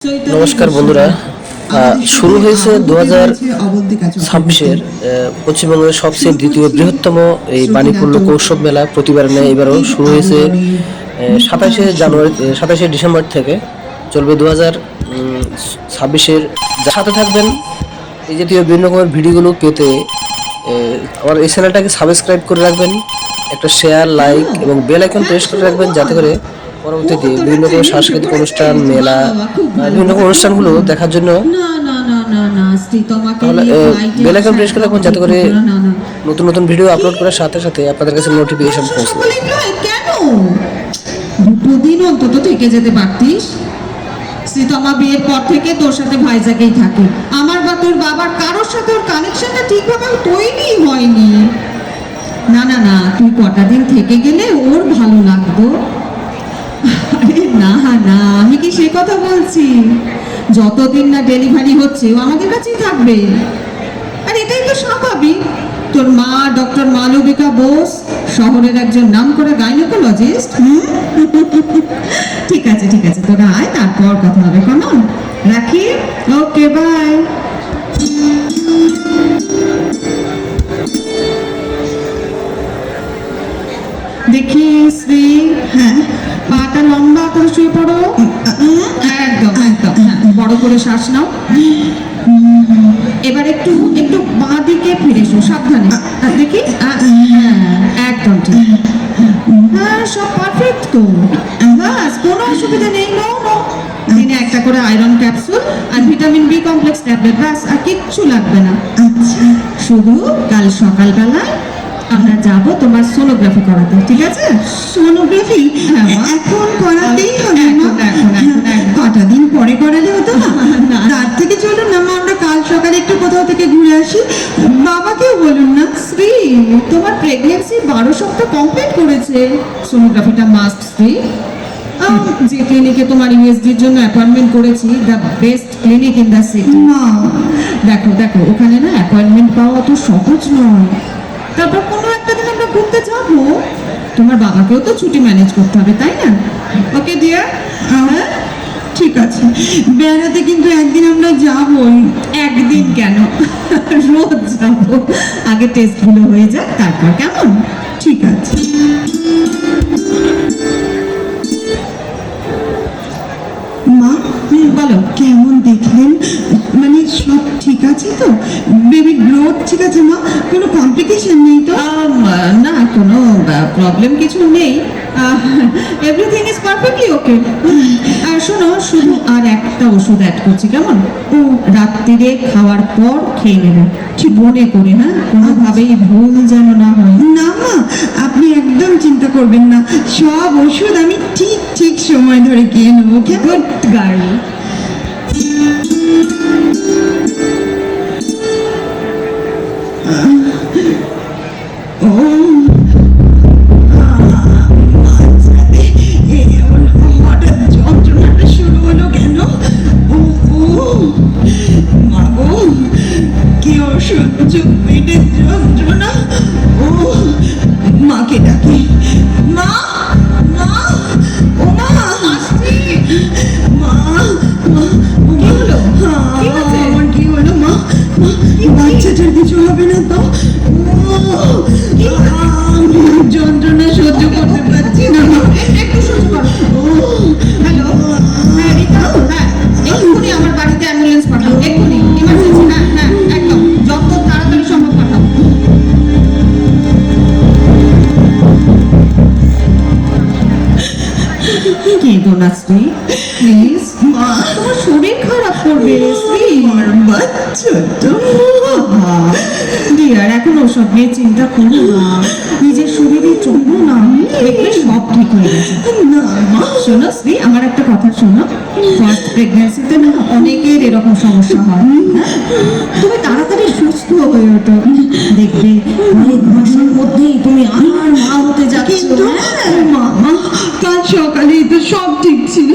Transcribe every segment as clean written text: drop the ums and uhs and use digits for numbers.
नमस्कार बंधुरा शुरू হয়েছে 2026 পশ্চিমবঙ্গের সবচেয়ে দ্বিতীয় বৃহত্তম এই বাণীপূর্ণ কৌশব মেলা প্রতিবার নেয় এবারও শুরু হয়েছে 27 ডিসেম্বর থেকে চলবে 2026 সাথে থাকবেন এই জাতীয় বিভিন্ন রকমের ভিডিওগুলো পেতে আমার এই চ্যানেলটাকে সাবস্ক্রাইব করে রাখবেন, একটা শেয়ার লাইক এবং বেল আইকন প্রেস করে রাখবেন যাতে করে পরবর্তীতে বিভিন্ন রকম সাংস্কৃতিক অনুষ্ঠান মেলা বিভিন্ন রকম অনুষ্ঠানগুলো দেখার জন্য বেল আইকন প্রেস করে রাখবেন যাতে করে নতুন নতুন ভিডিও আপলোড করার সাথে সাথে আপনাদের কাছে নোটিফিকেশন পৌঁছে যায়। কেন দুটো দিন অন্তত থেকে যেতে পারতিস? শ্রীতমা বিয়ের পর থেকে তোর সাথে ভাইজাকেই থাকে। আমার বা তোর বাবার কারোর সাথে ওর কানেকশনটা ঠিকভাবে তৈরি হয়নি। না না না, তুই কটা দিন থেকে গেলে ওর ভালো লাগতো। আরে না না, আমি কি সে কথা বলছি? যতদিন না ডেলিভারি হচ্ছে ও আমাদের কাছেই থাকবে। আর এটাই তো স্বাভাবিক। তোর মা ডক্টর মালবিকা বোস, শহরের একজন নামকরা গাইনোকোলজিস্ট। ঠিক আছে ঠিক আছে, তোরা আয়, তারপর কথা হবে। কেমন? রাখি, ওকে বাই। দেখি শ্রী, হ্যাঁ পাটা লম্বা করে শুয়ে পড়ো। একদম একদম, বড় করে শ্বাস নাও। এবার একটু একটু বাঁ দিকে ফিরে এসো, সাবধানে। দেখি, একদম ঠিক। হ্যাঁ, সব পারফেক্ট তো। বাস, কোনো অসুবিধা নেই। দিনে একটা করে আয়রন ক্যাপসুল আর ভিটামিন বি কমপ্লেক্স ট্যাবলেট, ব্যাস, আর কিচ্ছু লাগবে না। আচ্ছা, শুধু কাল সকালবেলায় আমরা যাব তোমার সোনোগ্রাফি করাতে, ঠিক আছে? সোনোগ্রাফি এখন করাতেই হবে? কটা দিন পরে করালে হতো না? তার থেকে চলুন না মা, আমরা কাল সকালে একটু কোথাও থেকে ঘুরে আসি। বাবাকেও বলুন না। শ্রী, তোমার প্রেগনেন্সি 12 সপ্তাহ কমপ্লিট করেছে। সোনোগ্রাফিটা মাস্ট শ্রী। যে ক্লিনিকে তোমার ইউএসডির জন্য অ্যাপয়েন্টমেন্ট করেছি, the best clinic in the city. দেখো দেখো, ওখানে না অ্যাপয়েন্টমেন্ট পাওয়া অত সহজ নয়। তারপর কোনো একটা দিন আমরা ঘুরতে যাবো। তোমার বাবাকেও তো ছুটি ম্যানেজ করতে হবে, তাই না? Okay dear. হ্যাঁ ঠিক আছে, বেড়াতে কিন্তু একদিন আমরা যাবই। একদিন কেন, রোজ যাবো। আগে টেস্টগুলো হয়ে যাক, তারপর। কেমন? ঠিক আছে। মা, বলো, কেমন দেখলেন? মানে সব ঠিক আছে তো? বেবি গ্রোথ ঠিক আছে মা? কোনো কমপ্লিকেশন নেই তো? না, কোনো প্রবলেম কিছু নেই। এভরিথিং ইজ পারফেক্টলি ওকে। আর শোনো, শুধু আর একটা ওষুধ অ্যাড করছি, কেমন? ও রাত্রিরে খাওয়ার পর খেয়ে নেবে, ঠিক মনে করে। হ্যাঁ, কোনোভাবেই ভুল যেন না হয়। না মা, আপনি একদম চিন্তা করবেন না, সব ওষুধ আমি ঠিক ঠিক সময় ধরে খেয়ে নেবো। Good girl. হঠাৎ যন্ত্রণাটা শুরু হলো কেন? মাগো, কি অসহ্য পেটের যন্ত্রণা। মাকে ডাকি। মা, মা, ও মা, আসছি। মা, কি হলো? আমার কি হলো মা? বাচ্চাটার কিছু হবে না তো? যন্ত্রণা সহ্য করতে পারছি না। একটু সহ্য করো। হ্যালো, হ্যাঁ রিতা, হ্যাঁ এক্ষুনি আমার বাড়িতে অ্যাম্বুলেন্স পাঠাও, এক্ষুনি, ইমার্জেন্সি। হ্যাঁ হ্যাঁ, একদম যত তাড়াতাড়ি সম্ভব পাঠাও। কেঁদো না শ্রী, প্লিজ। মা, তোমার শরীর খারাপ করবে শ্রী। আমার বাচ্চাটা। ডিয়ার, এখন ওসব নিয়ে চিন্তা করো না, নিজের শরীরে চলো না, দেখবে সব ঠিক হয়ে গেছে। না মা, শোনো শ্রী, আমার একটা কথা শোনো। ফার্স্ট প্রেগন্যান্সিতে না অনেকের এরকম সমস্যা হয়। তুমি তাড়াতাড়ি সুস্থ হয়ে ওঠো, দেখবে অনেক মাসের মধ্যেই তুমি আমার মা হতে যাচ্ছ। মা, কাল সকালেই তো সব ঠিক ছিল,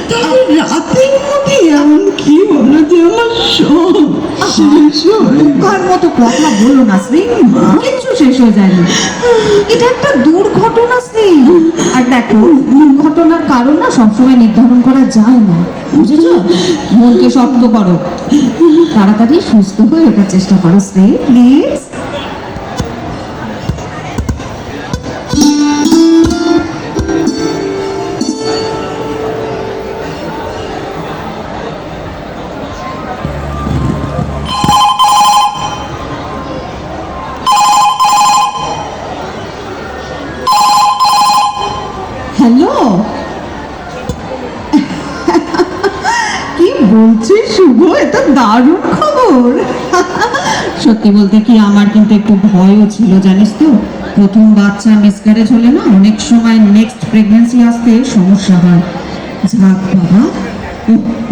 তাহলে রাতের মধ্যে এমন কি হলো যে আমার সব কার মতো কথা বলো না শ্রী, কিচ্ছু শেষ হয়ে যায়নি। এটা একটা দুর্ঘটনা শ্রী। আর দেখো, দুর্ঘটনার কারণ না সবসময় নির্ধারণ করা যায় না, বুঝেছো? মনকে শক্ত করো, তাড়াতাড়ি সুস্থ হয়ে ওঠার চেষ্টা করো শ্রী, প্লিজ। হ্যালো, কি বলছিস শুভ? এটা দারুণ খবর। সত্যি বলতে কি, আমার কিন্তু একটু ভয়ও ছিল, জানিস তো। প্রথম বাচ্চা মিসক্যারেজ হলে না অনেক সময় নেক্সট প্রেগন্যান্সি আসতে সমস্যা হয়। যাক বাবা,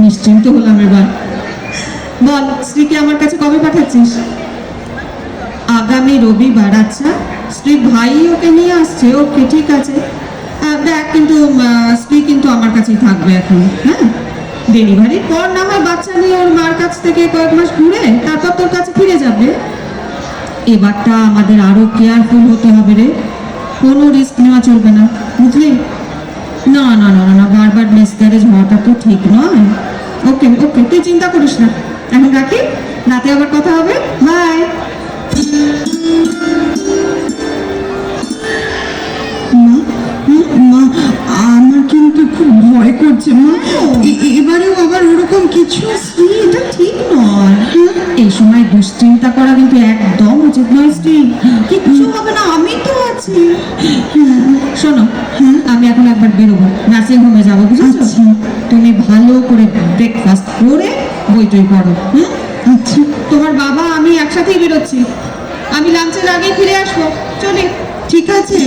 নিশ্চিন্ত হলাম এবার। বল, স্ত্রীকে আমার কাছে কবে পাঠাচ্ছিস? আগামী রবিবার। আচ্ছা, স্ত্রী ভাই ওকে নিয়ে আসছে। ওকে, ঠিক আছে। দেখ, কিন্তু স্ত্রী কিন্তু আমার কাছেই থাকবে এখন। হ্যাঁ, ডেলিভারির পর না হয় বাচ্চা নিয়ে ওর মার কাছ থেকে কয়েক মাস ঘুরে তারপর তোর কাছে ফিরে যাবে। এবারটা আমাদের আরো কেয়ারফুল হতে হবে রে, কোনো রিস্ক নেওয়া চলবে না, বুঝলি? না না না না, বারবার মিসক্যারেজ হওয়াটা তো ঠিক নয়। ওকে ওকে, তুই চিন্তা করিস না। এখন রাখি, রাতে আবার কথা হবে। বাই। মা, আমার কিন্তু খুব ভয় করছে মা। এবারেও আবার ওরকম কিছু? এটা ঠিক নয়। এই সময় দুশ্চিন্তা করা কিন্তু একদম উচিত নয় স্ত্রী। কিচ্ছু হবে না, আমি তো আছি। শোনো, আমি এখন একবার বেরোবো, নার্সিং হোমে যাবো, বুঝেছো? তুমি ভালো করে ব্রেকফাস্ট করে বই টই পড়ো। আচ্ছা, তোমার বাবা আমি একসাথেই বেরোচ্ছি। আমি লাঞ্চের আগে ফিরে আসবো। চলে। ঠিক আছে।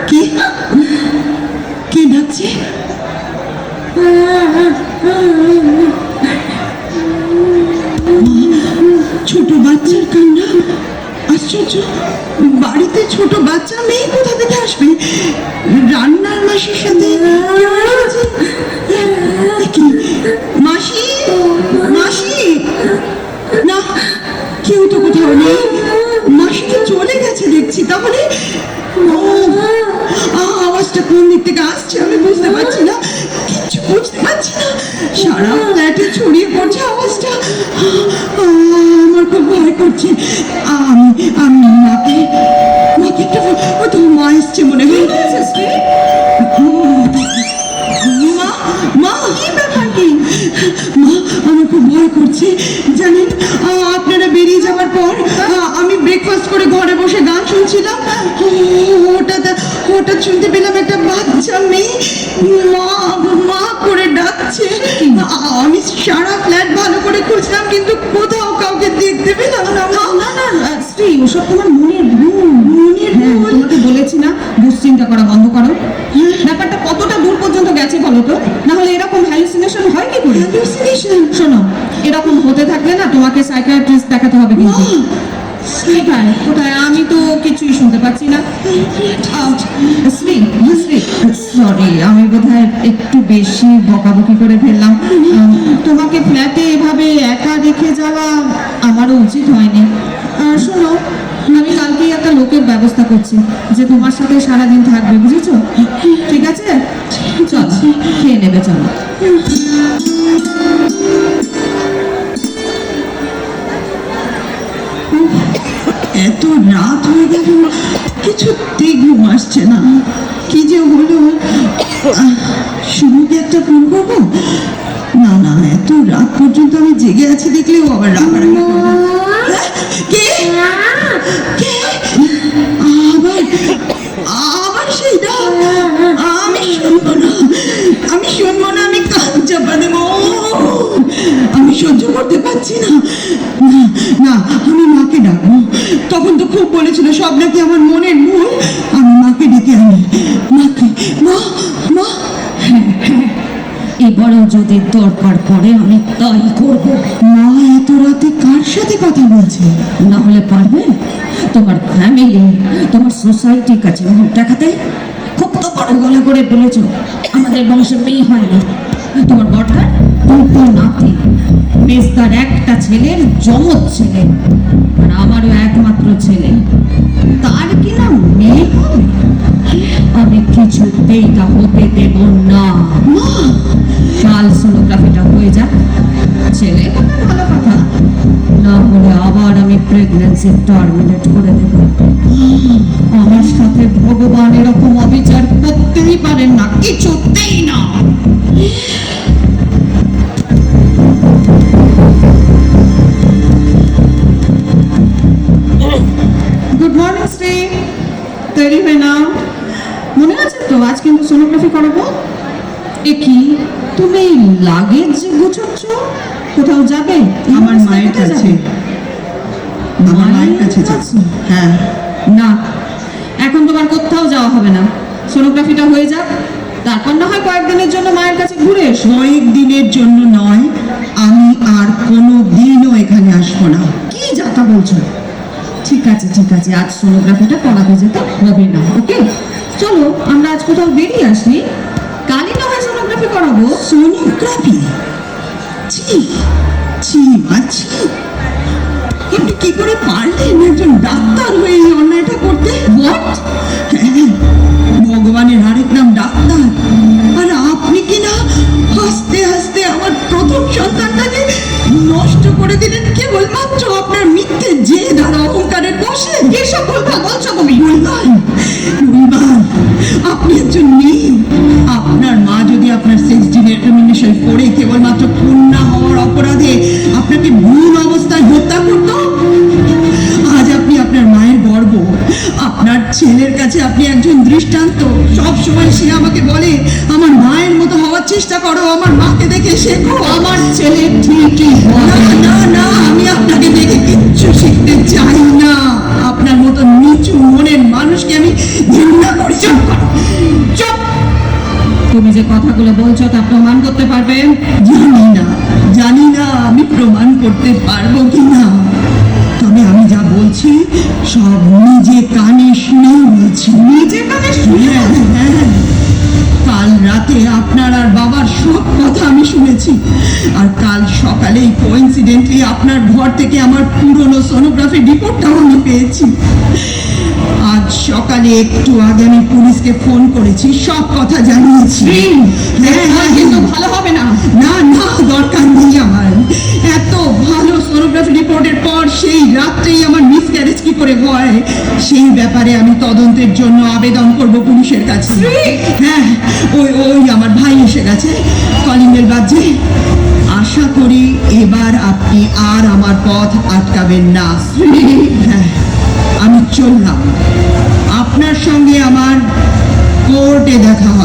কে কে ডাকছে? ছোট বাচ্চার কান্না, আশ্চর্য। বাড়িতে ছোট বাচ্চা মেয়ে কোথা থেকে আসবে? রান্নার মাসির সাথে কেউ এসেছে? কি? মাসি, মাসি, না, কেউ তো কোথাও নেই। মাসি তো চলে গেছে দেখছি। তাহলে ও, আওয়াজটা কোন দিক থেকে আসছে আমি বুঝতে পারছি না, কিচ্ছু বুঝতে পারছি না। সারা ফ্ল্যাটে ছড়িয়ে পড়ছে আওয়াজটা। আমার খুব ভয় করছে। আমি আমি মাকে মাকে একটা, ও তো মা এসছে মনে হয়। মা, মা, কি ব্যাপার কি? মা, আমার খুব ভয় করছে জানেন। আপনারা বেরিয়ে যাওয়ার পর আমি ব্রেকফাস্ট করে ঘরে বসে গান শুনছিলাম। হঠাৎ হঠাৎ শুনতে পেলাম একটা বাচ্চা মেয়ে মা মা করে ডাকছে। আমি সারা ফ্ল্যাট ভালো করে খুঁজলাম, কিন্তু কোথাও কাউকে দেখতে পেলাম না। না না না, স্ত্রী, ওসব তোমার মনের ভুল। মনের ভুল? তোমাকে বলেছি না দুশ্চিন্তা করা বন্ধ করো। ব্যাপারটা কতটা দূর পর্যন্ত গেছে বলো তো? না হলে এরকম হ্যালুসিনেশন হয় কি করে? শোনো, এরকম হতে থাকলে না তোমাকে সাইকিয়াট্রিস্ট দেখাতে হবে কিন্তু। কোথায় কোথায়? আমি তো কিছুই শুনতে পাচ্ছি না। শ্রী, সরি, আমি বোধহয় একটু বেশি বকাবকি করে ফেললাম। তোমাকে ফ্ল্যাটে এভাবে একা রেখে যাওয়া আমারও উচিত হয়নি। শোনো, আমি কালকেই একটা লোকের ব্যবস্থা করছি যে তোমার সাথে সারাদিন থাকবে, বুঝেছো? ঠিক আছে, চলো খেয়ে নেবে, চলো। এত রাত হয়ে গেল, কিছুতেই ঘুম আসছে না। কি যে হলো? শুভকে একটা ফোন করবো? না না, এত রাত পর্যন্ত আমি জেগে আছি দেখলেও আবার রাগারাগি করবে। কে কে? আবার আবার সেই ডাক? আমি শুনবো না, আমি শুনবো না, আমি কান চাপা দেবো। আমি সহ্য করতে পারছি না। না না, আমি মাকে ডাকবো। তখন তো খুব বলেছিল সব নাকি আমার মনের ভুল। আমি মাকে ডেকে আনি। মাকে, মা মা। এবারও যদি দরকার পড়ে আমি তাই করব। মা এত রাতে কার সাথে কথা বলছে? না হলে পারবে তোমার ফ্যামিলি, তোমার সোসাইটির কাছে মুখ দেখাতে? খুব তো বড় গলা করে বলেছ আমাদের বংশে মেয়ে হয় না। তোমার বটগার দুটো নাতি, মেজদার একটা ছেলের জমজ ছেলে, আর আমারও একমাত্র ছেলে, তার কি না মেয়ে হবে? আমি কিছুতেই তা হতে দেব না। মা, কাল সোনোগ্রাফিটা হয়ে যাক, ছেলে হলে ভালো কথা, না হলে আবার আমি প্রেগন্যান্সি টার্মিনেট করে দেব। আমার সাথে ভগবান এরকম অবিচার করতেই পারেন না, কিছুতেই না। গুড মর্নিং শ্রী, তৈরি হয়ে নাও। মনে আছে তো আজ কিন্তু সোনোগ্রাফি করাবো। এ কি, তুমি লাগেজ গুছোচ্ছ? কোথাও যাবে? আমার মায়ের কাছে। আমার মায়ের কাছে যাচ্ছি। হ্যাঁ, না, এখন তোমার কোথাও যাওয়া হবে না। সোনোগ্রাফিটা হয়ে যাক, তারপর না হয় কয়েকদিনের জন্য মায়ের কাছে ঘুরে এসো। কয়েকদিনের জন্য নয়, আমি আর কোনো দিনও এখানে আসবো না। কি যাতা বলছো? ঠিক আছে ঠিক আছে, আজ সোনোগ্রাফিটা করাতে যেতে হবে না, ওকে? চলো আমরা আজ কোথাও বেরিয়ে আসি, কালই না হয় সোনোগ্রাফি করাবো। সোনোগ্রাফি? ছি ছি মা, ছি। আপনি কি করে পারলেন একজন ডাক্তার হয়ে এই অন্যায়টা করতে? হোয়াট? হ্যাঁ, ভগবানের আরেক নাম ডাক্তার, আর আপনি কি না হাসতে হাসতে আমার প্রথম সন্তানটাকে নষ্ট করে দিলেন কেবলমাত্র আপনার মিথ্যে জেদ আর অহংকারের বসে। এসব কথা বলছো তুমি? গুলবান, গুলবান, আপনি একজন মেয়ে। আপনার মা যদি আপনার সেক্স ডিটারমিনেশন করে কেবলমাত্র কন্যা হওয়ার অপরাধে আপনাকে ভ্রূণ অবস্থায় হত্যা করত, আজ আপনি আপনার মায়ের গর্ব। আপনার ছেলের কাছে আপনি একজন দৃষ্টান্ত। সব সময় সে আমাকে বলে, আমার মায়ের মতো হওয়ার চেষ্টা করো, আমার মাকে দেখে শেখো। আমার ছেলে ঠিকই না হবে। না না, আমি আপনাকে দেখে কিচ্ছু শিখতে চাই না। আপনার মতো নিচু মনের মানুষকে আমি ঘৃণা করি। চুপ করো, চুপ। তুমি যে কথাগুলো বলছো তা প্রমাণ করতে পারবে? জানি না আমি প্রমাণ করতে পারবো কিনা, তবে আমি যা বলছি সব নিজে কানে শুনে বলছি। নিজে কানে শুনে? হ্যাঁ, হ্যাঁ। কাল রাতে আপনার আর বাবার সব কথা আমি শুনেছি, আর কাল সকালেই কোইন্সিডেন্টলি আপনার ঘর থেকে আমার পুরনো সোনোগ্রাফি রিপোর্টটাও আমি পেয়েছি। আজ সকালে একটু আগে আমি পুলিশকে ফোন করেছি, সব কথা জানিয়েছি। হ্যাঁ, কিন্তু ভালো হবে না। না না, দরকার নেই আমার। এত ভালো সোনোগ্রাফি রিপোর্টের পর সেই রাত্রেই আমার মিসক্যারেজ কি করে হয়, সেই ব্যাপারে আমি তদন্তের জন্য আবেদন করব পুলিশের কাছে। হ্যাঁ, ওই ওই আমার ভাই এসে গেছে, কলিং বেল বাজছে। আশা করি এবার আপনি আর আমার পথ আটকাবেন না। হ্যাঁ, আমি চললাম। আপনার সঙ্গে আমার কোর্টে দেখা হবে।